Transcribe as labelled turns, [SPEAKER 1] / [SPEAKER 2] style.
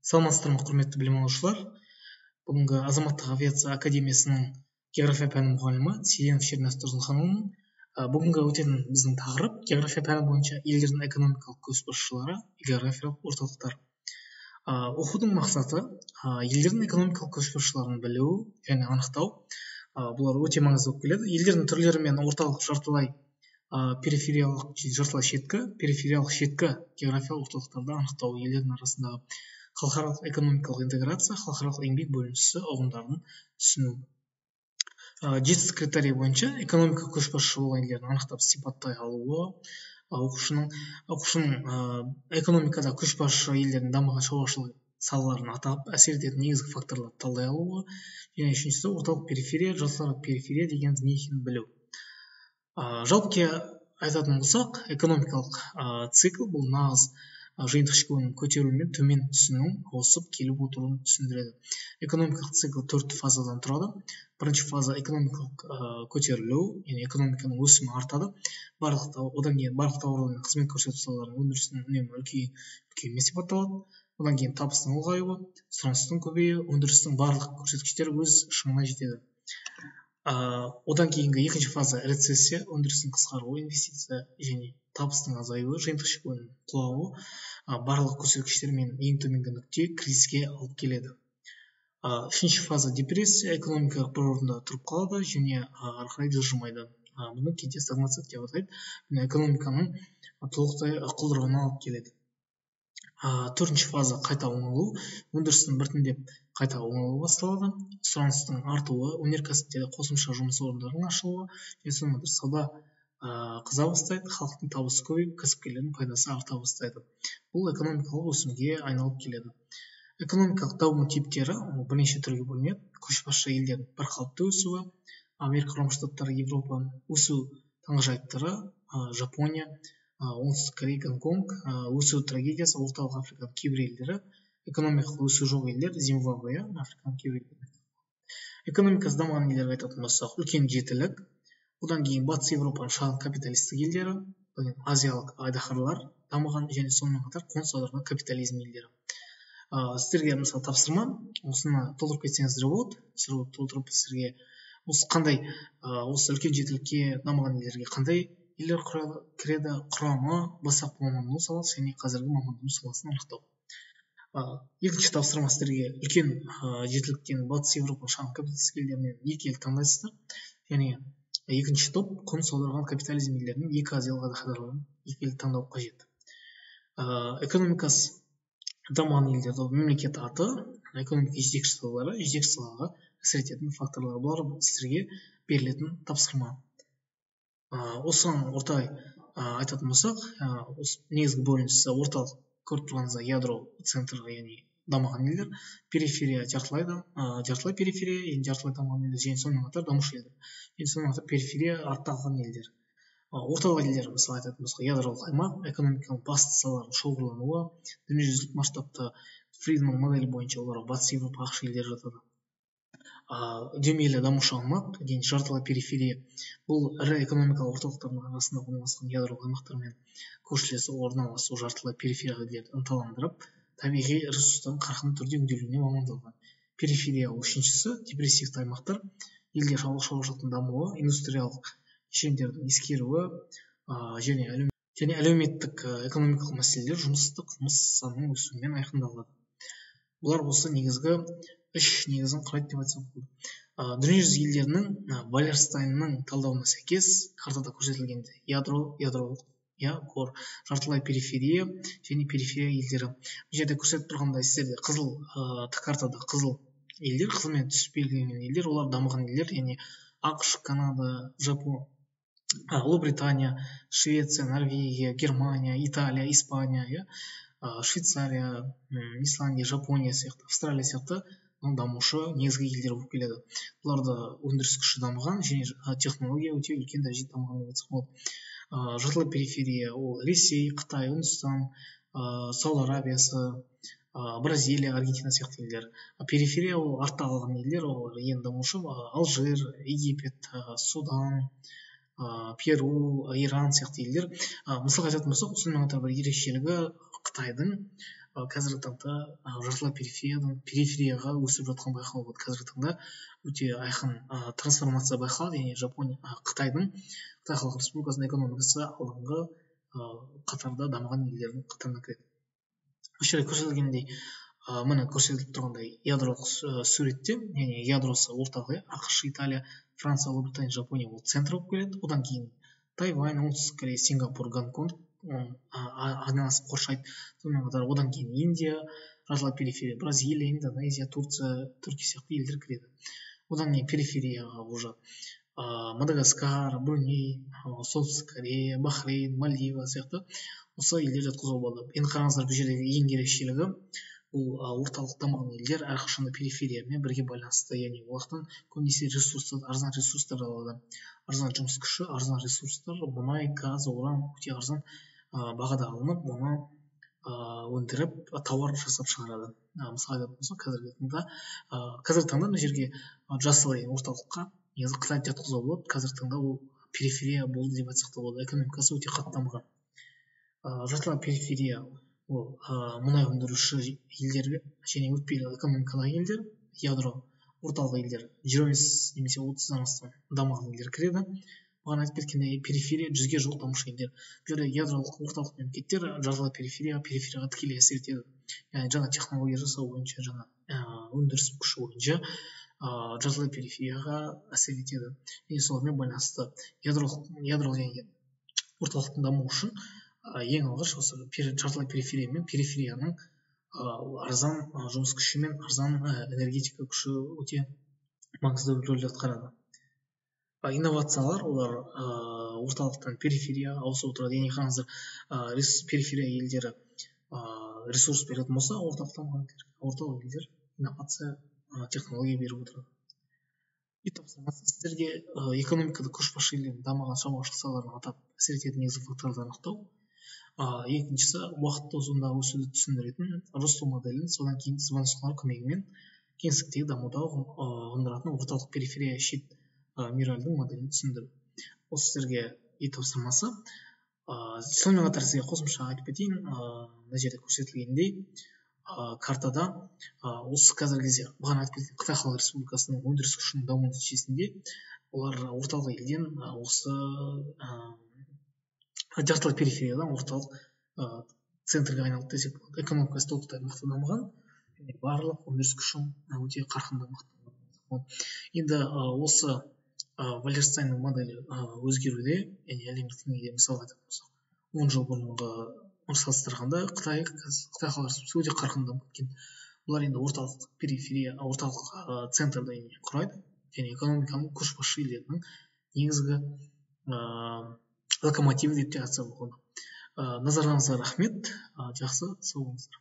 [SPEAKER 1] Саламатсыздар ма, құрметті білім алушылар. Бүгінгі азаматтық авиация академиясының география пәні мұғалімі Селенов Шерназ Тұрсынханұлының бүгінгі өтетін біздің тақырып география пәні бойынша елдердің экономикалық көшбасшылары, географиялық орталықтар. Оқудың мақсаты елдердің экономикалық көшбасшыларын білу және анықтау. Бұлар өте маңызды болып келеді. Елдердің түрлері мен орталық жартылай перифериялық жартылай шеткі географиялық орталықтарды анықтау, елдердің арасындағы халықаралық экономикалық интеграция, халықаралық еңбек бөлінісі ұғымдарын түсіну. Жетістік критерийі бойынша экономика көшбасшы болған елдерін анықтап сипаттай алуы, оқушының экономикада көшбасшы елдердің дамыған шаруашылық салаларын атап әсер ететін негізгі факторларды талдай алуы, және үшіншісі орталық периферия, жартылай периферия дегеніміз не екенін білу. Жалпы айтатын болсақ, экономикалық цикл бұл нағыз жиынтық ішкі өнім көтерілу мен төмен түсуінің ауысып келіп отыруын түсіндіреді. Экономикалық цикл 4 фазадан тұрады. Бірінші фаза экономикалық көтерілу, яғни экономиканың өсімі артады. Одан кейін барлық тауарлар мен қызмет көрсету салаларының өндірісінің үнемі үлкеюімен сипатталады. Одан кейін табыстың ұлғаюы, сұраныстың көбеюі, өндірістің барлық көрсеткіштері өз шыңына жетеді. Одан кейінгі екінші фаза рецессия, өндірістің қысқаруы, инвестиция және табыстың азаюы, жиынтық ішкі өнімнің құлауы, барлық көрсеткіштер мен ең төменгі нүкте кризиске алып келеді. Үшінші фаза депрессия, экономика бір орында тұрып қалады және ары қарай жылжымайды. Бұны кейде стагнация деп атайды. Бұны экономиканың толықтай құлдырауына алып келеді. Төртінші фаза қайта оңалу, өндірістің біртіндеп қайта оңалу басталады. Сұраныстың артуы, өнеркәсіптегі қосымша жұмыс орындарының ашылуы, және сонымен бірге сауда қыза бастайды, халықтың табысы көбейіп, кәсіпкерлердің пайдасы арта бастайды. Бұл экономикалық өсімге айналып келеді. Экономикалық даму типтері бірнеше түрге бөлінеді. Көшбасшы елдердің бірқалыпты өсуі, Америка Құрама Штаттары, Европа, өсу таңғажайыптары, Жапония, оңтүстік Корея, Гонконг, өсу трагедиясы, орталық Африканың кейбір елдері, экономикалық өсу жоқ елдер, Зимбабве, Африканың кейбір елдері. Экономикасы дамыған елдерге айтатын болсақ, үлкен жетілік. Одан кейін батыс Европаның шағын капиталистік елдері, азиялық айдаһарлар дамыған және сонымен қатар қоныс аударған капитализм елдері. Сіздерге мысалы тапсырма, осыны толтырып кетсеңіздер болады. Толтырып сіздерге осы қандай осы үлкен жетілікке дамыған елдерге қандай елдер кіреді, құрамы, бастапқы мамандандыру саласы және қазіргі мамандандыру саласын анықтау. Екінші тапсырма сіздерге үлкен жетіліктен батыс Европаның шағын капиталистік елдерінен екі ел таңдайсыздар. Және екінші топ қоныс аударған капитализм елдерінің екі азиялық айдаһарларынан екі елді таңдау қажет. Экономикасы дамыған елдерді мемлекет аты, экономика жетекші салаға әсер ететін факторлар. Бұлар сіздерге берілетін тапсырма. Осыған ортай айтатын болсақ, негізгі бөлінісі орталық көріп тұрғаныңызда ядро центрға, яғни дамыған елдер, периферия жартылай периферия, жартылай дамыған елдер және сонымен қатар дамушы елдер. Және сонымен қатар периферия артта қалған елдер. Орталық елдер мысалы айтатын болсақ, ядролық аймақ, экономиканың басты салаларының шоғырлануы, дүниежүзілік масштабта Фридман моделі бойынша оларға батыс Европа ақш елдері жатады. Үдемелі дамушы аймақ, жартылай периферия, бұл ірі экономикалық орталықтардың арасында орналасқан ядролық аймақтармен көршілес орналасу жартылай перифериялық елдерді ынталандырып, табиғи ресурстардың қарқынды түрде өңделуіне мамандалған. Периферия үшіншісі, депрессивті аймақтар, елде шаруашылықтың дамуы, индустриялық кешендердің ескеруі және әлеуметтік экономикалық мәселелер жұмыссыздық, қылмыс санының өсуімен айқындалады. Бұлар осы негізгі үш негізін құрайды деп айтсам болады. Дүниежүзі елдерінің Валерстайнның талдауына сәйкес картада көрсетілгенде ядролық жартылай периферия және периферия елдері. Бұл жерде көрсетіп тұрғандай сіздерде картада қызыл елдер, қызылмен түсіп белгіленген елдер, олар дамыған елдер, яғни ақш, Канада, Жапон, Ұлыбритания, Швеция, Норвегия, Германия, Италия, Испания, Швейцария, Исландия, Жапония сияқты, Австралия сияқты дамушы негізгі елдер болып келеді. Бұларда өндіріс күші дамыған және технология өте үлкен дәрежеде дамыған деп айтсақ болады. Жартылай периферия ол Ресей, Қытай, Үндістан, Сауд Арабиясы, Бразилия, Аргентина сияқты елдер. Периферия ол артта қалған елдер, олар ең дамушы Алжир, Египет, Судан, Перу, Иран сияқты елдер. Мысалға айтатын болсақ, сонымен қатар бір ерекшелігі Қытайдың қазіргі таңда жартылай периферияға өсіп жатқан байқауға болады. Қазіргі таңда өте айқын трансформация байқалады, яғни Қытай Халық Республикасының экономикасы алдыңғы қатарда дамыған елдердің қатарына кіреді. Осы жерде көрсетілгендей, міне көрсетіліп тұрғандай ядролық суретте, яғни ядросы орталық, ақш, Италия, Франция, Ұлыбритания, Жапония ол центр болып келеді. Одан кейін Тайвань, Оңтүстік Корея, Сингапур, Гонконг айналасын қоршайды. Сонымен қатар одан кейін Индия, жартылай периферия, Бразилия, Индонезия, Турция, Түркия сияқты елдер кіреді. Одан кейін периферияға уже Мадагаскар, Бруней, Солтүстік Корея, Бахрейн, Мальдива сияқты осы елдер жатқызуға болады. Енді қараңыздар, бұл жердегі ең ерекшелігі бұл орталық дамыған елдер әрқашанда перифериямен бірге байланысты, яғни олардан көбінесе арзан ресурстар алады. Арзан жұмыс күші, арзан ресурстар, мұнай, газ, уран өте арзан бағада алынып, оны өндіріп тауар жасап шығарады. Мысалы айтатын болсақ, қазіргі таңда мына жерге жасыл орталыққа негізі Қытайды жатқызуға болады. Қазіргі таңда ол периферия болды деп айтсақ та болады. Экономикасы өте қатты дамыған. Жартылай периферия ол мұнай өндіруші елдер және өтпелі экономикадағы елдер, ядро орталық елдер 20 немесе 30-дан астам дамыған елдер кіреді. Бағана айтып кеткендей, периферия 100-ге жуық дамушы елдер. Бұл жерде ядролық орталық мемлекеттер жартылай периферияға тікелей әсер етеді. Яғни жаңа технология жасау бойынша, жаңа өндіріс күші бойынша жартылай периферияға әсер етеді. Солармен байланысты ядролық орталықтың дамуы үшін ең алғаш осы жартылай периферия мен периферияның арзан жұмыс күші мен арзан энергетика күші өте маңызды рөл атқарады. Инновациялар олар орталықтан периферияға ауысып отырады. Яғни қараңыздар, периферия елдері ресурс беретін болса, орталық елдер инновация технология беріп отырады. Тапсырмасы сіздерге экономикада көшбасшы елдердің дамыған шаруашылық салаларын атап әсер ететін негізгі факторларды анықтау. Екіншісі, уақытты ұзында өсуді түсіндіретін Ростов моделін, содан кейін сыбайластықтар көмегімен кеңістіктегі дамуда ұғындыратын орталық периферия шет миральдың моделін түсіндіру. Осы сіздерге тапсырмасы. Сонымен қатар сізге қосымша айтып кетейін, мына жерде көрсетілгендей картада осы қазіргі кезде бағана айтып кеткен Қытай Халық Республикасының өндіріс күшінің даму нәтижесінде олар орталық елден осы жартылай перифериядан орталық центрге айналды десек болады. Экономикасы толықтай мықты дамыған, барлық өндіріс күші өте қарқынды мықты. Енді осы Вальдерстайнның моделі өзгеруде, яғни әлемдік деңгейде мысал айтатын болсақ, 10 жыл бұрынғы салыстырғанда Қытай Халық Республикасы өте қарқынды дамып кеткен. Олар енді орталық периферия, орталық центрді құрайды, және экономиканың көшбасшы елдерінің негізгі локомотиві деп те айтса болады. Назарларыңызға рахмет. Жақсы, сау болыңыздар.